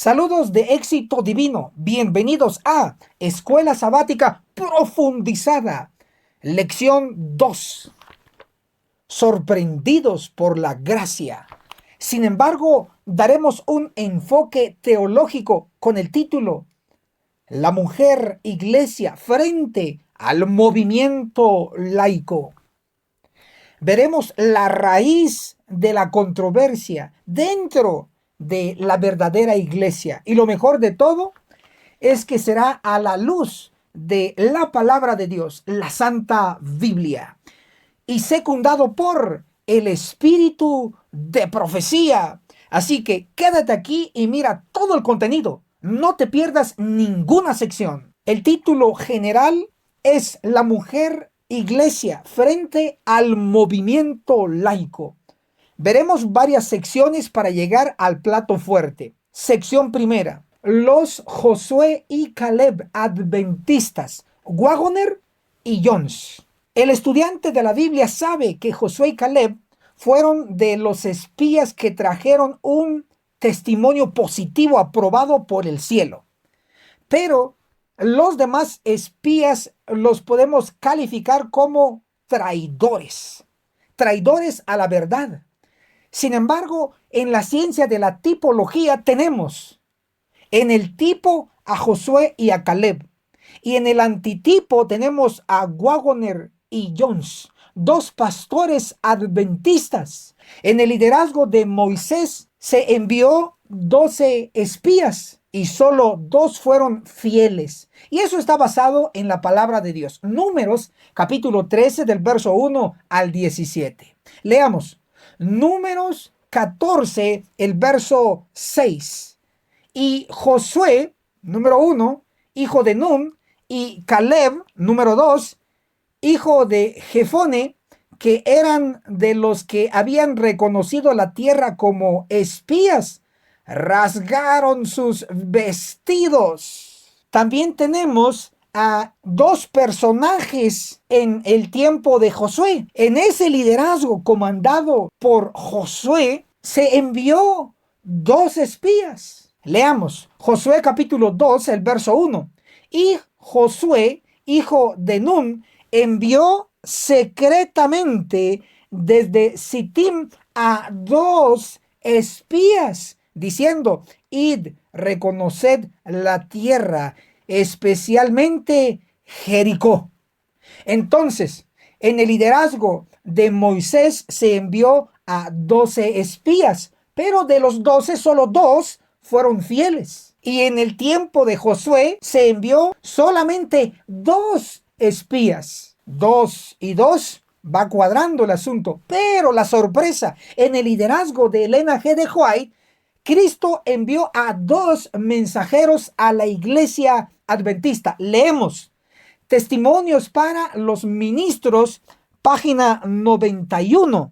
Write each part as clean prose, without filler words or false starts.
Saludos de éxito divino. Bienvenidos a Escuela Sabática Profundizada. Lección 2. Sorprendidos por la gracia. Sin embargo, daremos un enfoque teológico con el título La mujer iglesia frente al movimiento laico. Veremos la raíz de la controversia dentro de la verdadera iglesia. Y lo mejor de todo es que será a la luz de la palabra de Dios, la Santa Biblia, y secundado por el espíritu de profecía. Así que quédate aquí y mira todo el contenido. No te pierdas ninguna sección. El título general es La mujer iglesia frente al movimiento laico. Veremos varias secciones para llegar al plato fuerte. Sección primera: los Josué y Caleb adventistas, Wagoner y Jones. El estudiante de la Biblia sabe que Josué y Caleb fueron de los espías que trajeron un testimonio positivo aprobado por el cielo. Pero los demás espías los podemos calificar como traidores, traidores a la verdad. Sin embargo, en la ciencia de la tipología tenemos en el tipo a Josué y a Caleb, y en el antitipo tenemos a Wagoner y Jones, dos pastores adventistas. En el liderazgo de Moisés se envió 12 espías y solo 2 fueron fieles. Y eso está basado en la palabra de Dios. Números capítulo 13 del verso 1 al 17. Leamos. Números 14, el verso 6. Y Josué, número 1, hijo de Nun, y Caleb, número 2, hijo de Jefone, que eran de los que habían reconocido la tierra como espías, rasgaron sus vestidos. También tenemos a 2 personajes en el tiempo de Josué. En ese liderazgo comandado por Josué se envió 2 espías. Leamos Josué capítulo 2, el verso 1. Y Josué, hijo de Nun, envió secretamente desde Sittim a 2 espías, diciendo: id, reconoced la tierra, especialmente Jericó. Entonces, en el liderazgo de Moisés se envió a 12 espías, pero de los 12 solo 2 fueron fieles. Y en el tiempo de Josué se envió solamente 2 espías. 2 y 2 va cuadrando el asunto. Pero la sorpresa, en el liderazgo de Elena G. de White, Cristo envió a 2 mensajeros a la iglesia adventista. Leemos Testimonios para los ministros, página 91.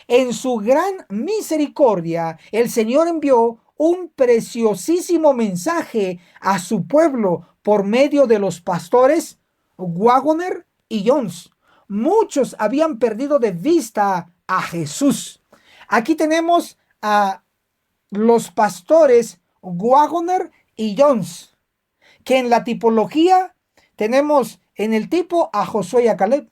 En su gran misericordia, el Señor envió un preciosísimo mensaje a su pueblo por medio de los pastores Wagoner y Jones. Muchos habían perdido de vista a Jesús. Aquí tenemos a los pastores Wagoner y Jones, que en la tipología tenemos en el tipo a Josué y a Caleb,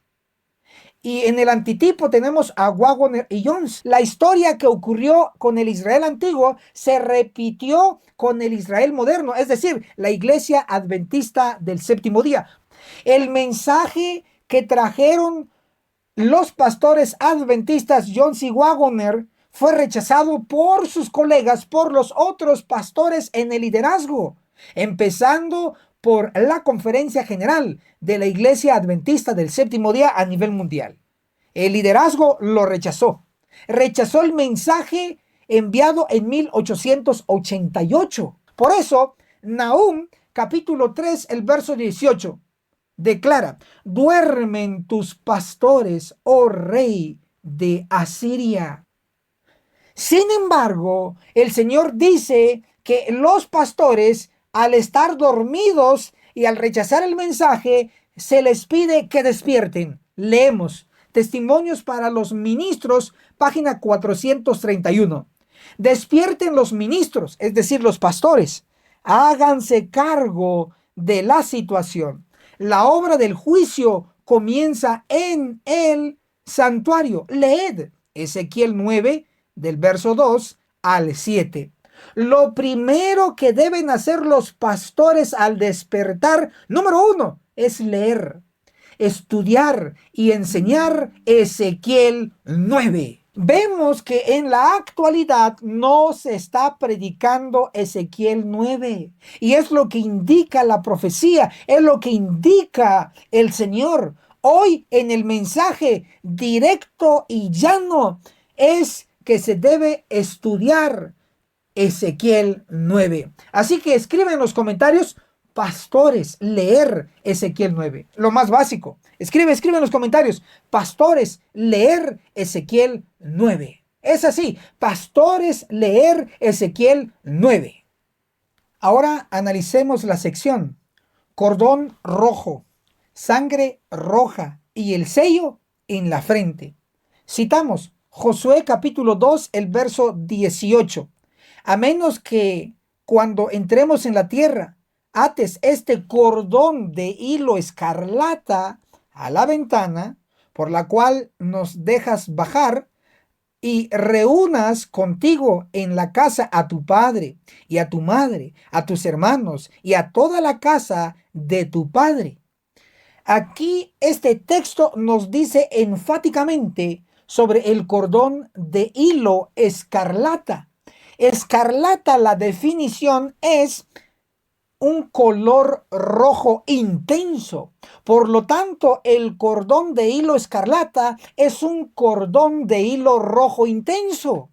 y en el antitipo tenemos a Wagoner y Jones. La historia que ocurrió con el Israel antiguo se repitió con el Israel moderno, es decir, la iglesia adventista del séptimo día. El mensaje que trajeron los pastores adventistas Jones y Wagoner fue rechazado por sus colegas, por los otros pastores en el liderazgo, empezando por la Conferencia General de la Iglesia Adventista del Séptimo Día a nivel mundial. El liderazgo lo rechazó. Rechazó el mensaje enviado en 1888. Por eso, Nahum, capítulo 3, el verso 18, declara: duermen tus pastores, oh rey de Asiria. Sin embargo, el Señor dice que los pastores, al estar dormidos y al rechazar el mensaje, se les pide que despierten. Leemos Testimonios para los ministros, página 431. Despierten los ministros, es decir, los pastores. Háganse cargo de la situación. La obra del juicio comienza en el santuario. Leed Ezequiel 9, del verso 2 al 7. Lo primero que deben hacer los pastores al despertar, número uno, es leer, estudiar y enseñar Ezequiel 9. Vemos que en la actualidad no se está predicando Ezequiel 9. Y es lo que indica la profecía, es lo que indica el Señor. Hoy en el mensaje directo y llano es que se debe estudiar Ezequiel 9. Así que escribe en los comentarios, pastores, leer Ezequiel 9. Lo más básico. Escribe en los comentarios, pastores, leer Ezequiel 9. Es así, pastores, leer Ezequiel 9. Ahora analicemos la sección. Cordón rojo, sangre roja y el sello en la frente. Citamos Josué capítulo 2, el verso 18. A menos que cuando entremos en la tierra, ates este cordón de hilo escarlata a la ventana, por la cual nos dejas bajar, y reúnas contigo en la casa a tu padre y a tu madre, a tus hermanos y a toda la casa de tu padre. Aquí este texto nos dice enfáticamente sobre el cordón de hilo escarlata. Escarlata, la definición es un color rojo intenso. Por lo tanto, el cordón de hilo escarlata es un cordón de hilo rojo intenso,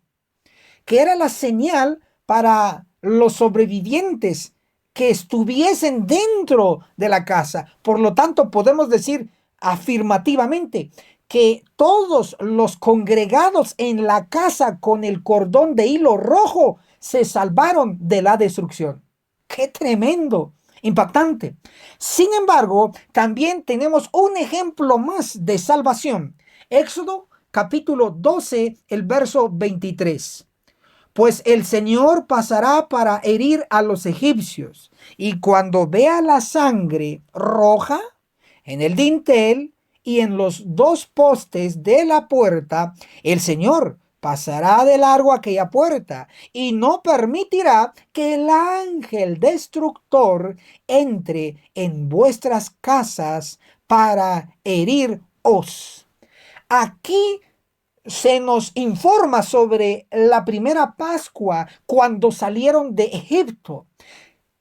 que era la señal para los sobrevivientes que estuviesen dentro de la casa. Por lo tanto, podemos decir afirmativamente que todos los congregados en la casa con el cordón de hilo rojo se salvaron de la destrucción. ¡Qué tremendo! Impactante. Sin embargo, también tenemos un ejemplo más de salvación. Éxodo capítulo 12, el verso 23. Pues el Señor pasará para herir a los egipcios, y cuando vea la sangre roja en el dintel y en los dos postes de la puerta, el Señor pasará de largo aquella puerta y no permitirá que el ángel destructor entre en vuestras casas para heriros. Aquí se nos informa sobre la primera Pascua cuando salieron de Egipto.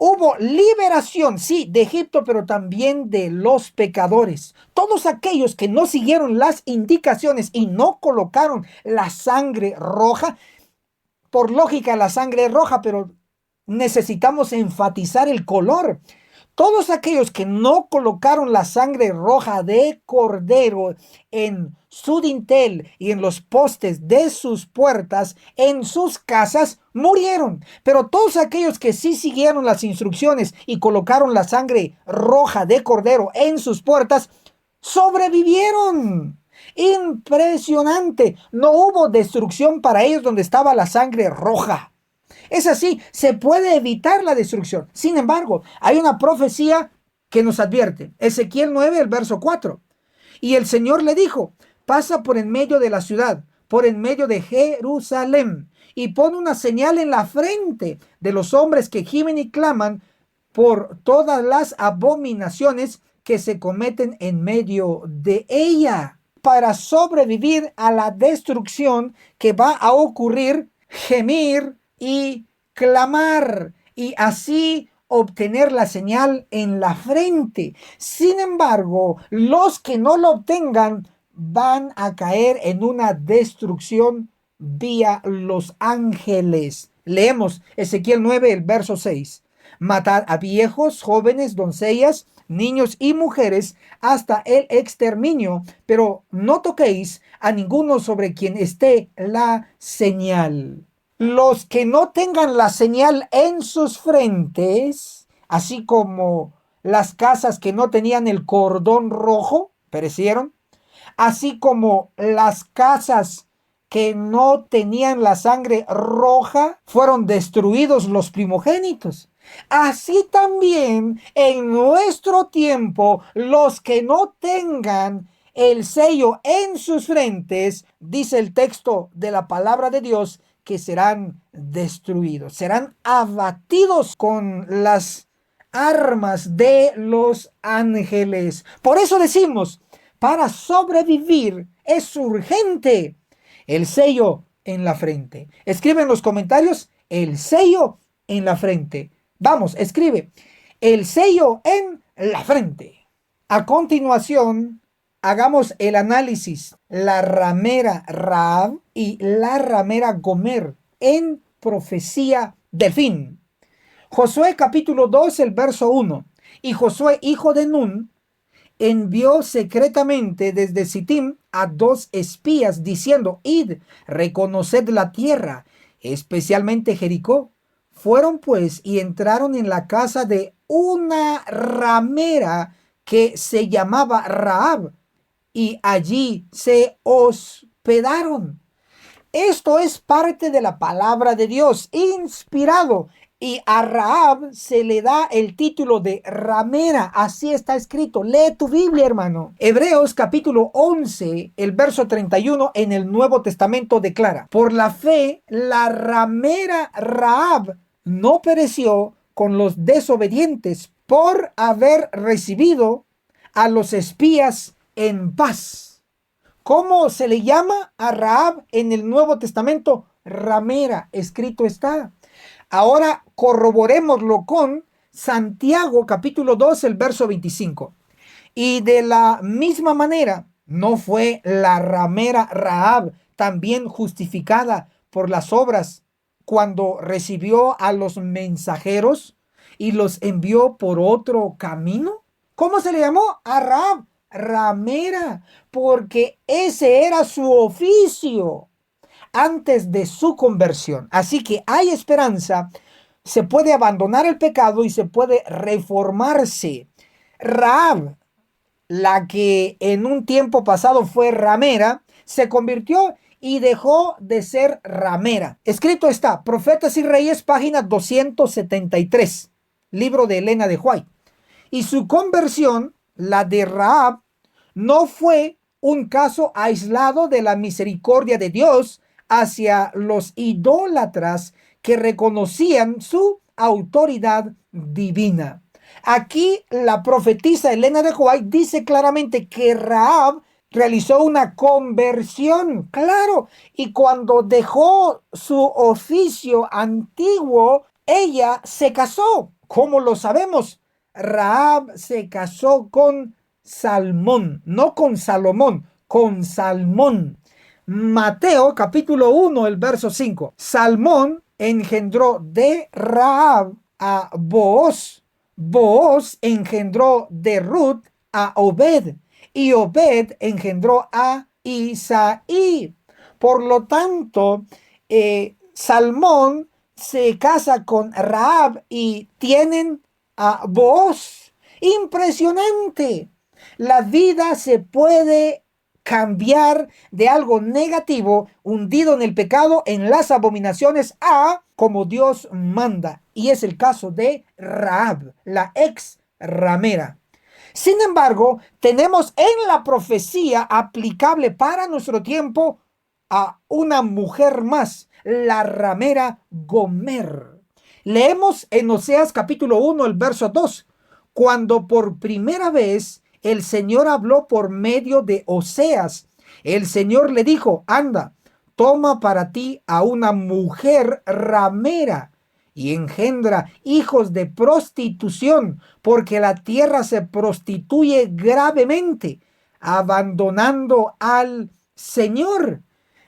Hubo liberación, sí, de Egipto, pero también de los pecadores. Todos aquellos que no siguieron las indicaciones y no colocaron la sangre roja, por lógica la sangre es roja, pero necesitamos enfatizar el color. Todos aquellos que no colocaron la sangre roja de cordero en su dintel y en los postes de sus puertas, en sus casas, murieron. Pero todos aquellos que sí siguieron las instrucciones y colocaron la sangre roja de cordero en sus puertas, sobrevivieron. Impresionante. No hubo destrucción para ellos donde estaba la sangre roja. Es así, se puede evitar la destrucción. Sin embargo, hay una profecía que nos advierte. Ezequiel 9, el verso 4. Y el Señor le dijo, pasa por en medio de la ciudad, por en medio de Jerusalén, y pon una señal en la frente de los hombres que gimen y claman por todas las abominaciones que se cometen en medio de ella. Para sobrevivir a la destrucción que va a ocurrir, gemir y clamar y así obtener la señal en la frente. Sin embargo, los que no lo obtengan van a caer en una destrucción vía los ángeles. Leemos Ezequiel 9, el verso 6. Matad a viejos, jóvenes, doncellas, niños y mujeres hasta el exterminio, pero no toquéis a ninguno sobre quien esté la señal. Los que no tengan la señal en sus frentes, así como las casas que no tenían el cordón rojo, perecieron, así como las casas que no tenían la sangre roja, fueron destruidos los primogénitos. Así también en nuestro tiempo, los que no tengan el sello en sus frentes, dice el texto de la palabra de Dios, que serán destruidos, serán abatidos con las armas de los ángeles. Por eso decimos, para sobrevivir es urgente el sello en la frente. Escribe en los comentarios el sello en la frente. Vamos, escribe el sello en la frente. A continuación, hagamos el análisis. La ramera Rahab y la ramera Gomer en profecía del fin. Josué capítulo 2, el verso 1. Y Josué, hijo de Nun, envió secretamente desde Sittim a 2 espías diciendo: id, reconoced la tierra, especialmente Jericó. Fueron pues y entraron en la casa de una ramera que se llamaba Rahab, y allí se hospedaron. Esto es parte de la palabra de Dios, inspirado. Y a Rahab se le da el título de ramera. Así está escrito. Lee tu Biblia, hermano. Hebreos capítulo 11, el verso 31 en el Nuevo Testamento declara: por la fe, la ramera Rahab no pereció con los desobedientes por haber recibido a los espías en paz. ¿Cómo se le llama a Rahab en el Nuevo Testamento? Ramera, escrito está. Ahora corroborémoslo con Santiago capítulo 2, el verso 25. Y de la misma manera, ¿no fue la ramera Rahab también justificada por las obras cuando recibió a los mensajeros y los envió por otro camino? ¿Cómo se le llamó a Rahab? Ramera, porque ese era su oficio antes de su conversión. Así que hay esperanza, se puede abandonar el pecado y se puede reformarse. Rahab, la que en un tiempo pasado fue ramera, se convirtió y dejó de ser ramera. Escrito está, Profetas y Reyes, página 273, libro de Elena de White. Y su conversión, la de Rahab, no fue un caso aislado de la misericordia de Dios hacia los idólatras que reconocían su autoridad divina. Aquí la profetisa Elena de White dice claramente que Rahab realizó una conversión, claro, y cuando dejó su oficio antiguo, ella se casó. ¿Cómo lo sabemos? Rahab se casó con Salmón, no con Salomón, con Salmón. Mateo capítulo 1, el verso 5. Salmón engendró de Rahab a Booz. Booz engendró de Ruth a Obed. Y Obed engendró a Isaí. Por lo tanto, Salmón se casa con Rahab y tienen a Booz. Impresionante. La vida se puede cambiar de algo negativo, hundido en el pecado, en las abominaciones, a como Dios manda. Y es el caso de Rahab, la ex ramera. Sin embargo, tenemos en la profecía aplicable para nuestro tiempo a una mujer más, la ramera Gomer. Leemos en Oseas capítulo 1, el verso 2, cuando por primera vez el Señor habló por medio de Oseas. El Señor le dijo: anda, toma para ti a una mujer ramera y engendra hijos de prostitución, porque la tierra se prostituye gravemente, abandonando al Señor.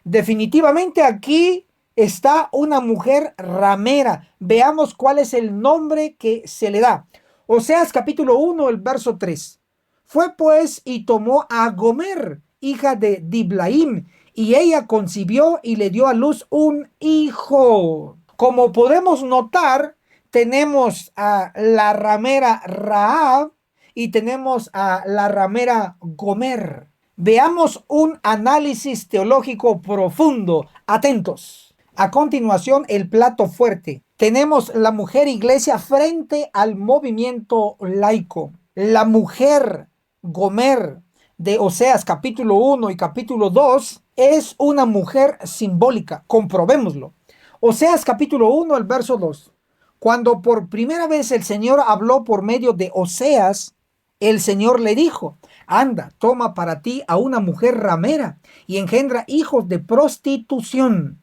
Definitivamente aquí está una mujer ramera. Veamos cuál es el nombre que se le da. Oseas capítulo 1, el verso 3. Fue pues y tomó a Gomer, hija de Diblaim, y ella concibió y le dio a luz un hijo. Como podemos notar, tenemos a la ramera Rahab y tenemos a la ramera Gomer. Veamos un análisis teológico profundo. Atentos. A continuación, el plato fuerte. Tenemos la mujer iglesia frente al movimiento laico. La mujer Gomer de Oseas capítulo 1 y capítulo 2 es una mujer simbólica. Comprobémoslo. Oseas capítulo 1, el verso 2. Cuando por primera vez el Señor habló por medio de Oseas, el Señor le dijo: anda, toma para ti a una mujer ramera y engendra hijos de prostitución.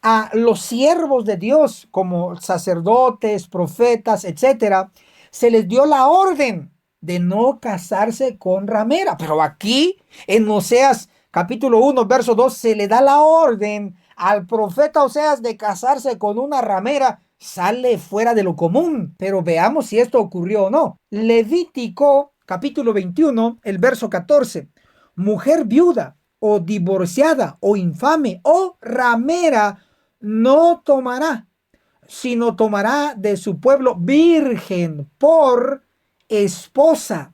A los siervos de Dios, como sacerdotes, profetas, etcétera, se les dio la orden de no casarse con ramera. Pero aquí, en Oseas capítulo 1, verso 2, se le da la orden al profeta Oseas de casarse con una ramera. Sale fuera de lo común, pero veamos si esto ocurrió o no. Levítico capítulo 21, el verso 14. Mujer viuda o divorciada o infame o ramera no tomará, sino tomará de su pueblo virgen por esposa.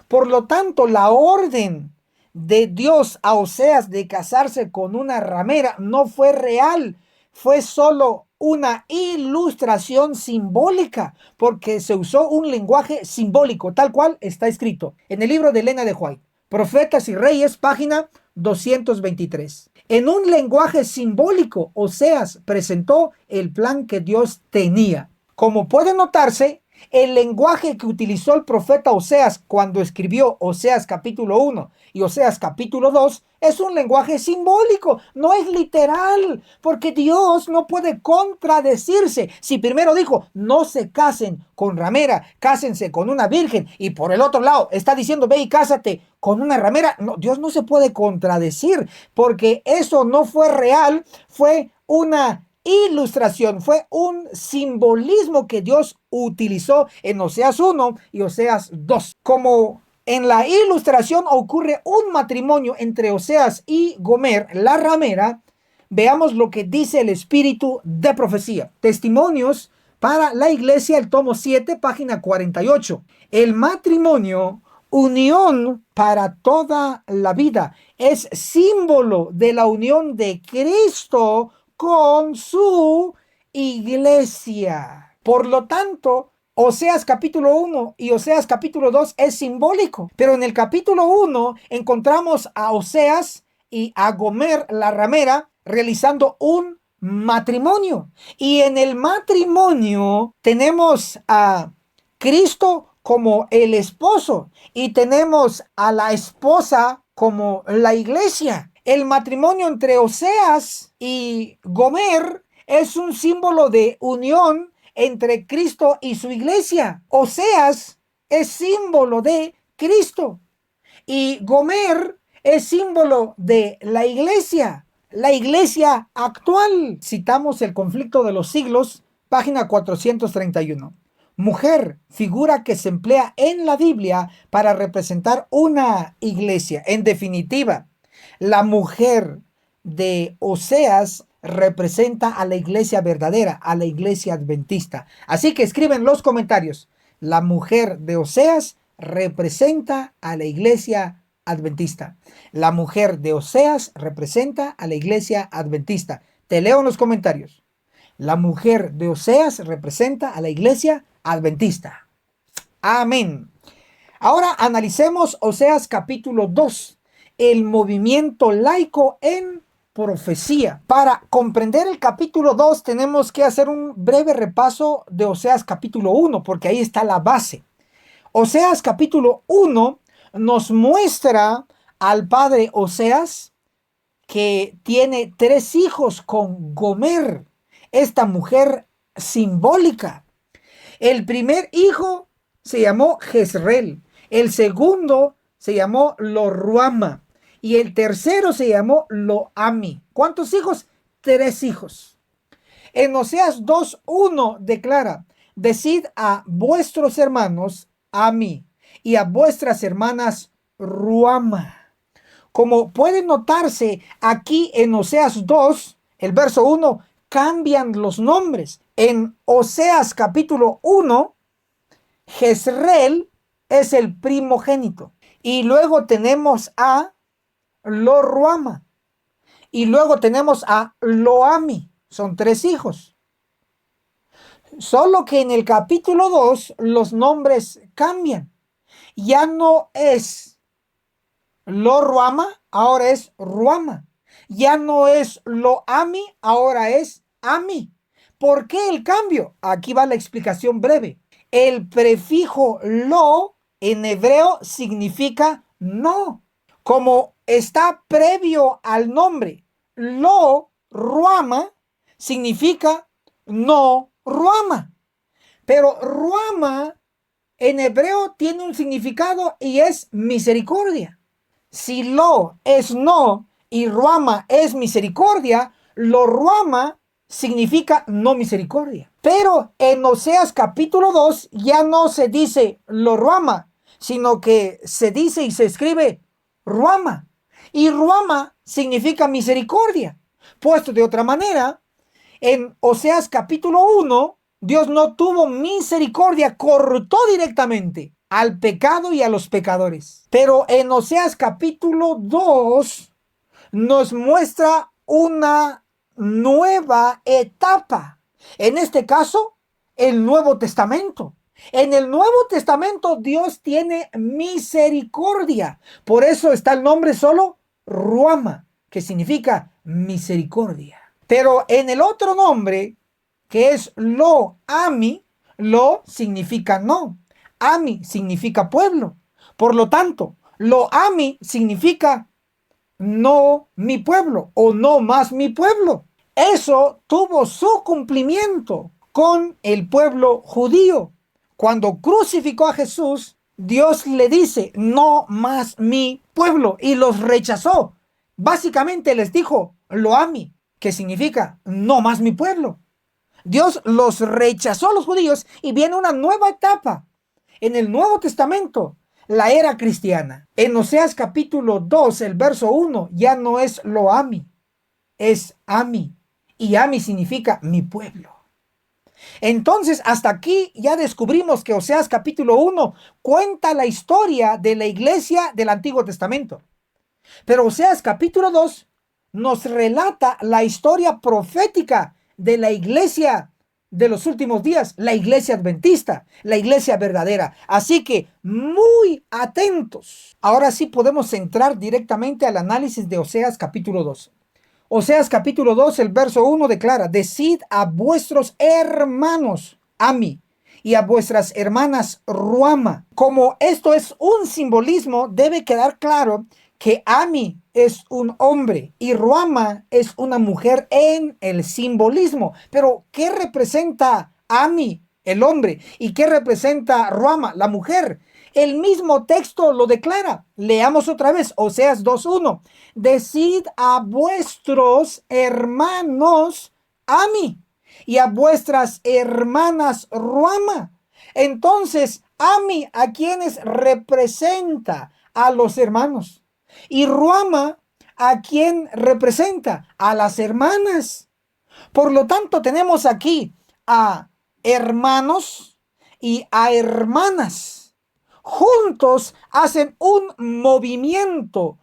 Por lo tanto, la orden de Dios a Oseas de casarse con una ramera no fue real, fue solo una ilustración simbólica, porque se usó un lenguaje simbólico, tal cual está escrito en el libro de Elena de White, Profetas y Reyes, página 223. En un lenguaje simbólico, Oseas presentó el plan que Dios tenía. Como puede notarse, el lenguaje que utilizó el profeta Oseas cuando escribió Oseas capítulo 1 y Oseas capítulo 2 es un lenguaje simbólico, no es literal, porque Dios no puede contradecirse. Si primero dijo, no se casen con ramera, cásense con una virgen, y por el otro lado está diciendo, ve y cásate con una ramera, no, Dios no se puede contradecir, porque eso no fue real, fue una ilustración, fue un simbolismo que Dios utilizó en Oseas 1 y Oseas 2. Como en la ilustración ocurre un matrimonio entre Oseas y Gomer, la ramera, veamos lo que dice el espíritu de profecía. Testimonios para la iglesia, el tomo 7, página 48. El matrimonio, unión para toda la vida, es símbolo de la unión de Cristo con su iglesia. Por lo tanto, Oseas capítulo 1 y Oseas capítulo 2 es simbólico, pero en el capítulo 1 encontramos a Oseas y a Gomer, la ramera, realizando un matrimonio. Y en el matrimonio tenemos a Cristo como el esposo y tenemos a la esposa como la iglesia. El matrimonio entre Oseas y Gomer es un símbolo de unión entre Cristo y su iglesia. Oseas es símbolo de Cristo y Gomer es símbolo de la iglesia actual. Citamos el conflicto de los siglos, página 431. Mujer, figura que se emplea en la Biblia para representar una iglesia. En definitiva, la mujer de Oseas representa a la iglesia verdadera, a la iglesia adventista. Así que escriben los comentarios. La mujer de Oseas representa a la iglesia adventista. La mujer de Oseas representa a la iglesia adventista. Te leo en los comentarios. La mujer de Oseas representa a la iglesia adventista. Amén. Ahora analicemos Oseas capítulo 2, el movimiento laico en profecía. Para comprender el capítulo 2 tenemos que hacer un breve repaso de Oseas capítulo 1, porque ahí está la base. Oseas capítulo 1 nos muestra al padre Oseas que tiene 3 hijos con Gomer, esta mujer simbólica. El primer hijo se llamó Jezreel, el segundo se llamó Lo-ruama y el tercero se llamó Lo-ami. ¿Cuántos hijos? 3 hijos. En Oseas 2:1 declara: decid a vuestros hermanos Ami y a vuestras hermanas Ruama. Como puede notarse aquí en Oseas 2, el verso 1, cambian los nombres. En Oseas capítulo 1, Jezreel es el primogénito. Y luego tenemos a Lo Ruama. Y luego tenemos a Loami. Son 3 hijos. Solo que en el capítulo 2 los nombres cambian. Ya no es Lo Ruama, ahora es Ruama. Ya no es Lo Ami, ahora es Ami. ¿Por qué el cambio? Aquí va la explicación breve. El prefijo lo en hebreo significa no. Como está previo al nombre, Lo Ruama significa no Ruama. Pero Ruama en hebreo tiene un significado y es misericordia. Si lo es no y Ruama es misericordia, lo Ruama significa no misericordia. Pero en Oseas capítulo 2 ya no se dice lo Ruama, sino que se dice y se escribe Ruama. Y Ruama significa misericordia. Puesto de otra manera, en Oseas capítulo 1, Dios no tuvo misericordia, cortó directamente al pecado y a los pecadores. Pero en Oseas capítulo 2 nos muestra una nueva etapa. En este caso, el Nuevo Testamento. En el Nuevo Testamento Dios tiene misericordia. Por eso está el nombre solo Ruama, que significa misericordia. Pero en el otro nombre, que es Lo Ami, Lo significa no. Ami significa pueblo. Por lo tanto, Lo Ami significa no mi pueblo o no más mi pueblo. Eso tuvo su cumplimiento con el pueblo judío. Cuando crucificó a Jesús, Dios le dice, no más mi pueblo, y los rechazó. Básicamente les dijo, lo ami, que significa, no más mi pueblo. Dios los rechazó a los judíos y viene una nueva etapa en el Nuevo Testamento, la era cristiana. En Oseas capítulo 2, el verso 1, ya no es lo ami, es ami. Y ami significa mi pueblo. Entonces, hasta aquí ya descubrimos que Oseas capítulo 1 cuenta la historia de la iglesia del Antiguo Testamento. Pero Oseas capítulo 2 nos relata la historia profética de la iglesia de los últimos días, la iglesia adventista, la iglesia verdadera. Así que muy atentos. Ahora sí podemos entrar directamente al análisis de Oseas capítulo 2. Oseas capítulo 2, el verso 1 declara, decid a vuestros hermanos, Ami, y a vuestras hermanas, Ruama. Como esto es un simbolismo, debe quedar claro que Ami es un hombre y Ruama es una mujer en el simbolismo. Pero, ¿qué representa Ami, el hombre? ¿Y qué representa Ruama, la mujer? El mismo texto lo declara. Leamos otra vez, Oseas 2:1. Decid a vuestros hermanos Ami y a vuestras hermanas Ruama. Entonces, Ami, ¿a quienes representa? A los hermanos. Y Ruama, ¿a quién representa? A las hermanas. Por lo tanto, tenemos aquí a hermanos y a hermanas. Juntos hacen un movimiento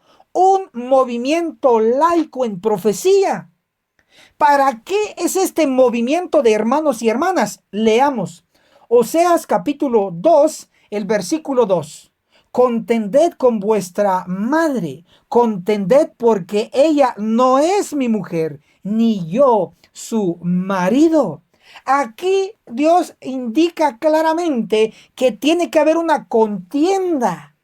laico en profecía. ¿Para qué es este movimiento de hermanos y hermanas? Leamos. Oseas capítulo 2, el versículo 2. Contended con vuestra madre, contended porque ella no es mi mujer, ni yo su marido. Aquí Dios indica claramente que tiene que haber una contienda,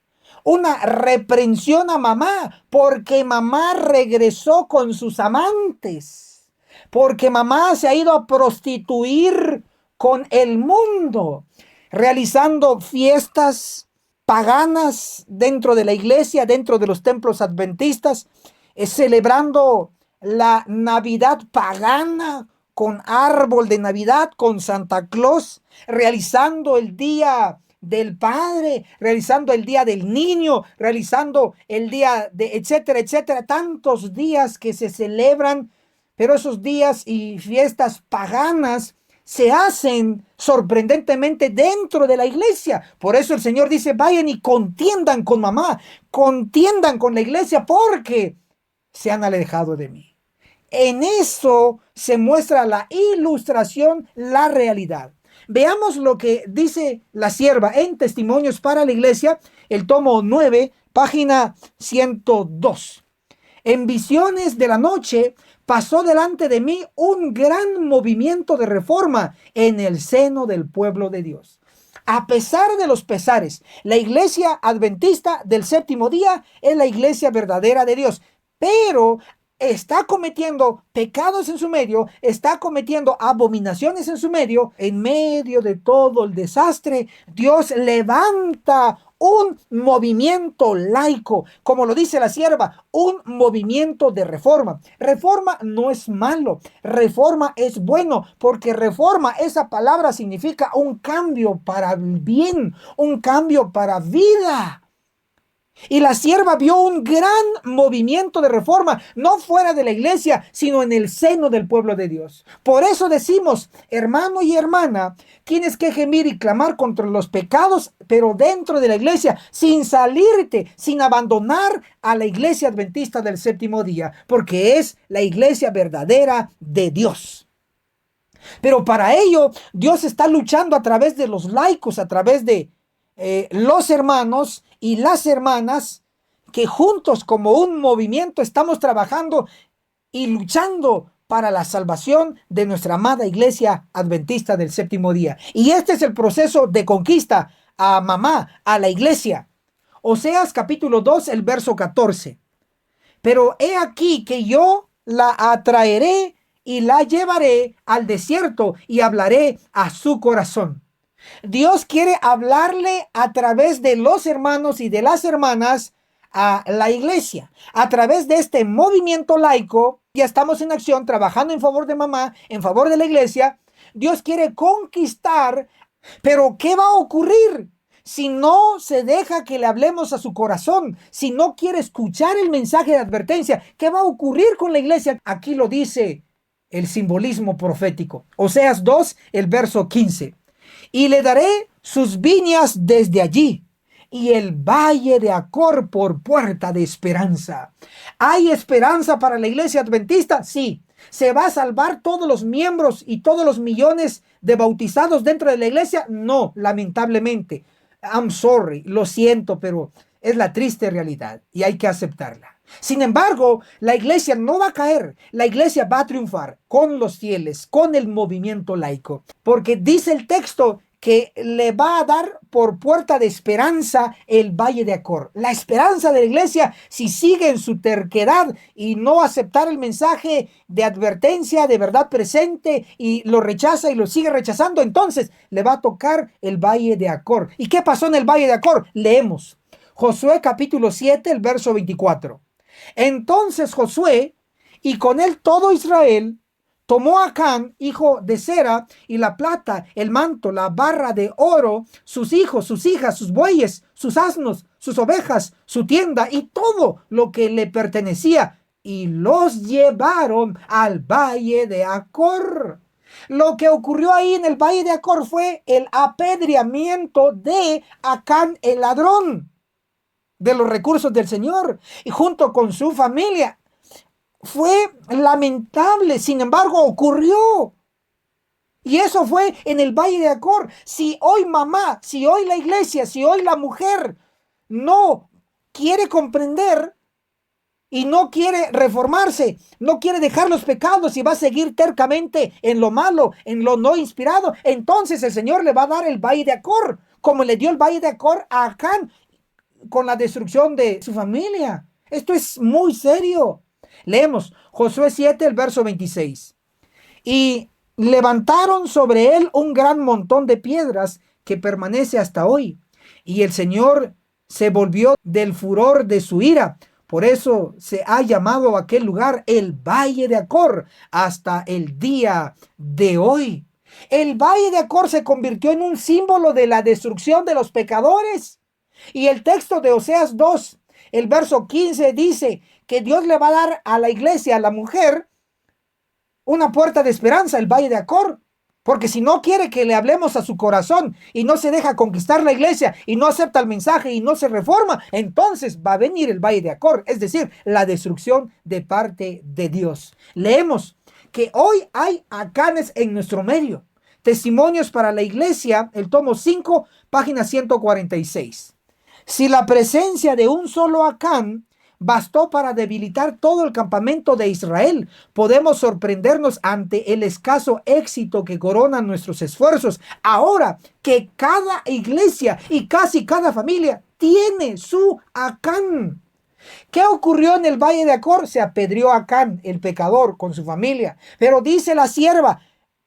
una reprensión a mamá, porque mamá regresó con sus amantes, porque mamá se ha ido a prostituir con el mundo, realizando fiestas paganas dentro de la iglesia, dentro de los templos adventistas, celebrando la Navidad pagana con árbol de Navidad, con Santa Claus, realizando el día del padre, realizando el día del niño, realizando el día de etcétera, etcétera, tantos días que se celebran, pero esos días y fiestas paganas se hacen sorprendentemente dentro de la iglesia. Por eso el Señor dice, vayan y contiendan con mamá, contiendan con la iglesia porque se han alejado de mí. En eso se muestra la ilustración, la realidad. Veamos lo que dice la sierva en Testimonios para la Iglesia, el tomo 9, página 102. En visiones de la noche pasó delante de mí un gran movimiento de reforma en el seno del pueblo de Dios. A pesar de los pesares, la iglesia adventista del séptimo día es la iglesia verdadera de Dios, pero está cometiendo pecados en su medio, está cometiendo abominaciones en medio de todo el desastre. Dios levanta un movimiento laico, como lo dice la sierva, un movimiento de reforma. Reforma no es malo, reforma es bueno, porque reforma, esa palabra significa un cambio para bien, un cambio para vida. Y la sierva vio un gran movimiento de reforma, no fuera de la iglesia, sino en el seno del pueblo de Dios. Por eso decimos, hermano y hermana, tienes que gemir y clamar contra los pecados, pero dentro de la iglesia, sin salirte, sin abandonar a la iglesia adventista del séptimo día, porque es la iglesia verdadera de Dios. Pero para ello, Dios está luchando a través de los laicos, a través de los hermanos y las hermanas, que juntos como un movimiento estamos trabajando y luchando para la salvación de nuestra amada iglesia adventista del séptimo día. Y este es el proceso de conquista a mamá, a la iglesia. Oseas capítulo 2, el verso 14. Pero he aquí que yo la atraeré y la llevaré al desierto y hablaré a su corazón. Dios quiere hablarle a través de los hermanos y de las hermanas a la iglesia. A través de este movimiento laico, ya estamos en acción, trabajando en favor de mamá, en favor de la iglesia. Dios quiere conquistar, pero ¿qué va a ocurrir si no se deja que le hablemos a su corazón? Si no quiere escuchar el mensaje de advertencia, ¿qué va a ocurrir con la iglesia? Aquí lo dice el simbolismo profético. Oseas 2, el verso 15. Y le daré sus viñas desde allí, y el valle de Acor por puerta de esperanza. ¿Hay esperanza para la iglesia adventista? Sí. ¿Se va a salvar todos los miembros y todos los millones de bautizados dentro de la iglesia? No, lamentablemente. I'm sorry, lo siento, pero es la triste realidad y hay que aceptarla. Sin embargo, la iglesia no va a caer, la iglesia va a triunfar con los fieles, con el movimiento laico, porque dice el texto que le va a dar por puerta de esperanza el valle de Acor. La esperanza de la iglesia, si sigue en su terquedad y no aceptar el mensaje de advertencia, de verdad presente, y lo rechaza y lo sigue rechazando, entonces le va a tocar el valle de Acor. ¿Y qué pasó en el valle de Acor? Leemos Josué capítulo 7, el verso 24. Entonces Josué y con él todo Israel tomó a Acán, hijo de Zera, y la plata, el manto, la barra de oro, sus hijos, sus hijas, sus bueyes, sus asnos, sus ovejas, su tienda y todo lo que le pertenecía, y los llevaron al valle de Acor. Lo que ocurrió ahí en el valle de Acor fue el apedreamiento de Acán el ladrón de los recursos del Señor, y junto con su familia. Fue lamentable, sin embargo ocurrió. Y eso fue en el valle de Acor. Si hoy mamá, si hoy la iglesia, si hoy la mujer no quiere comprender y no quiere reformarse, no quiere dejar los pecados y va a seguir tercamente en lo malo, en lo no inspirado, entonces el Señor le va a dar el valle de Acor, como le dio el valle de Acor a Acán con la destrucción de su familia. Esto es muy serio. Leemos Josué 7, el verso 26. Y levantaron sobre él un gran montón de piedras que permanece hasta hoy. Y el Señor se volvió del furor de su ira. Por eso se ha llamado aquel lugar el Valle de Acor hasta el día de hoy. El Valle de Acor se convirtió en un símbolo de la destrucción de los pecadores. Y el texto de Oseas 2, el verso 15 dice que Dios le va a dar a la iglesia, a la mujer, una puerta de esperanza, el valle de Acor. Porque si no quiere que le hablemos a su corazón y no se deja conquistar la iglesia y no acepta el mensaje y no se reforma, entonces va a venir el Valle de Acor, es decir, la destrucción de parte de Dios. Leemos que hoy hay Acanes en nuestro medio. Testimonios para la iglesia, el tomo 5, página 146. Si la presencia de un solo Acán bastó para debilitar todo el campamento de Israel, podemos sorprendernos ante el escaso éxito que coronan nuestros esfuerzos. Ahora que cada iglesia y casi cada familia tiene su Acán. ¿Qué ocurrió en el Valle de Acor? Se apedreó a Acán, el pecador, con su familia. Pero dice la sierva,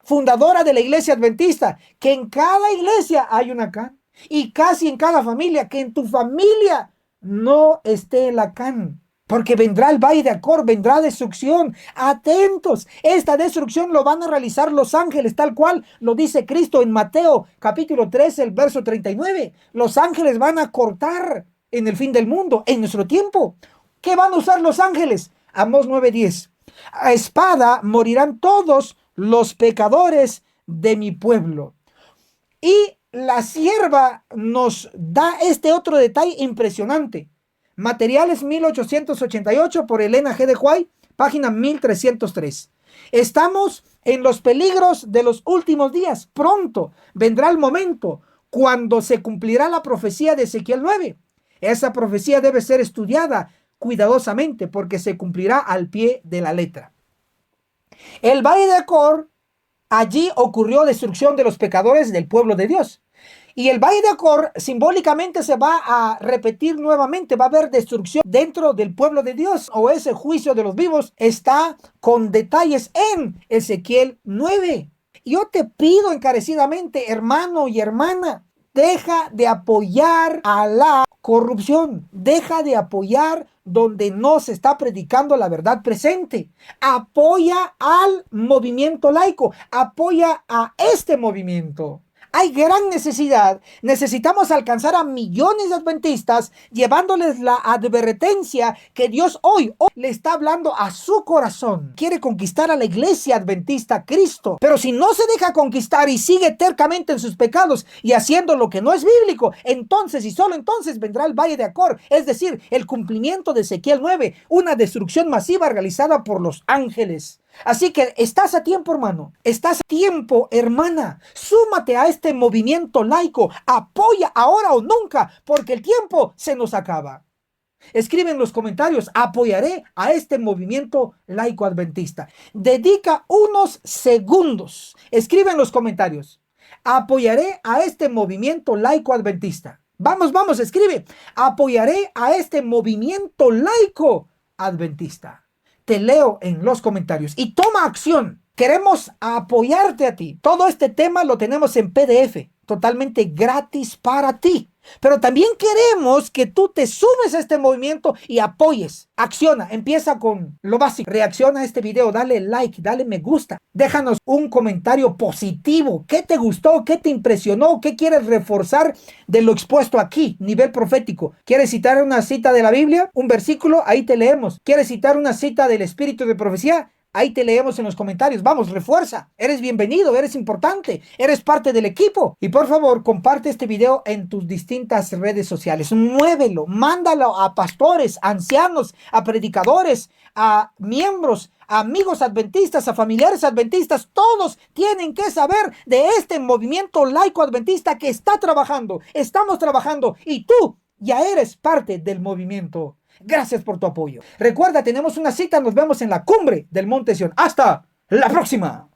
fundadora de la iglesia adventista, que en cada iglesia hay un Acán. Y casi en cada familia, que en tu familia no esté el Acán. Porque vendrá el Valle de Acor, vendrá destrucción. Atentos, esta destrucción lo van a realizar los ángeles, tal cual lo dice Cristo en Mateo capítulo 13, el verso 39. Los ángeles van a cortar en el fin del mundo, en nuestro tiempo. ¿Qué van a usar los ángeles? Amós 9:10. A espada morirán todos los pecadores de mi pueblo. Y la sierva nos da este otro detalle impresionante. Materiales 1888 por Elena G. de White, página 1303. Estamos en los peligros de los últimos días. Pronto vendrá el momento cuando se cumplirá la profecía de Ezequiel 9. Esa profecía debe ser estudiada cuidadosamente porque se cumplirá al pie de la letra. El Valle de Acor, allí ocurrió destrucción de los pecadores del pueblo de Dios. Y el Valle de Acor simbólicamente se va a repetir nuevamente, va a haber destrucción dentro del pueblo de Dios, o ese juicio de los vivos está con detalles en Ezequiel 9. Yo te pido encarecidamente, hermano y hermana, deja de apoyar a la corrupción, deja de apoyar donde no se está predicando la verdad presente. Apoya al movimiento laico, apoya a este movimiento. Hay gran necesidad. Necesitamos alcanzar a millones de adventistas llevándoles la advertencia que Dios hoy le está hablando a su corazón. Quiere conquistar a la iglesia adventista, Cristo. Pero si no se deja conquistar y sigue tercamente en sus pecados y haciendo lo que no es bíblico, entonces y solo entonces vendrá el Valle de Acor, es decir, el cumplimiento de Ezequiel 9, una destrucción masiva realizada por los ángeles. Así que estás a tiempo, hermano. Estás a tiempo, hermana. Súmate a este movimiento laico. Apoya ahora o nunca, porque el tiempo se nos acaba. Escribe en los comentarios, apoyaré a este movimiento laico adventista. Dedica unos segundos. Escribe en los comentarios, apoyaré a este movimiento laico adventista. Vamos, vamos, escribe. Apoyaré a este movimiento laico adventista. Te leo en los comentarios y toma acción. Queremos apoyarte a ti. Todo este tema lo tenemos en PDF, totalmente gratis para ti. Pero también queremos que tú te sumes a este movimiento y apoyes. Acciona, empieza con lo básico. Reacciona a este video, dale like, dale me gusta. Déjanos un comentario positivo. ¿Qué te gustó? ¿Qué te impresionó? ¿Qué quieres reforzar de lo expuesto aquí? Nivel profético. ¿Quieres citar una cita de la Biblia? Un versículo, ahí te leemos. ¿Quieres citar una cita del Espíritu de Profecía? Ahí te leemos en los comentarios. Vamos, refuerza. Eres bienvenido, eres importante, eres parte del equipo. Y por favor, comparte este video en tus distintas redes sociales. Muévelo, mándalo a pastores, ancianos, a predicadores, a miembros, a amigos adventistas, a familiares adventistas. Todos tienen que saber de este movimiento laico adventista que está trabajando. Estamos trabajando y tú ya eres parte del movimiento. Gracias por tu apoyo. Recuerda, tenemos una cita. Nos vemos en la cumbre del Monte Sión. ¡Hasta la próxima!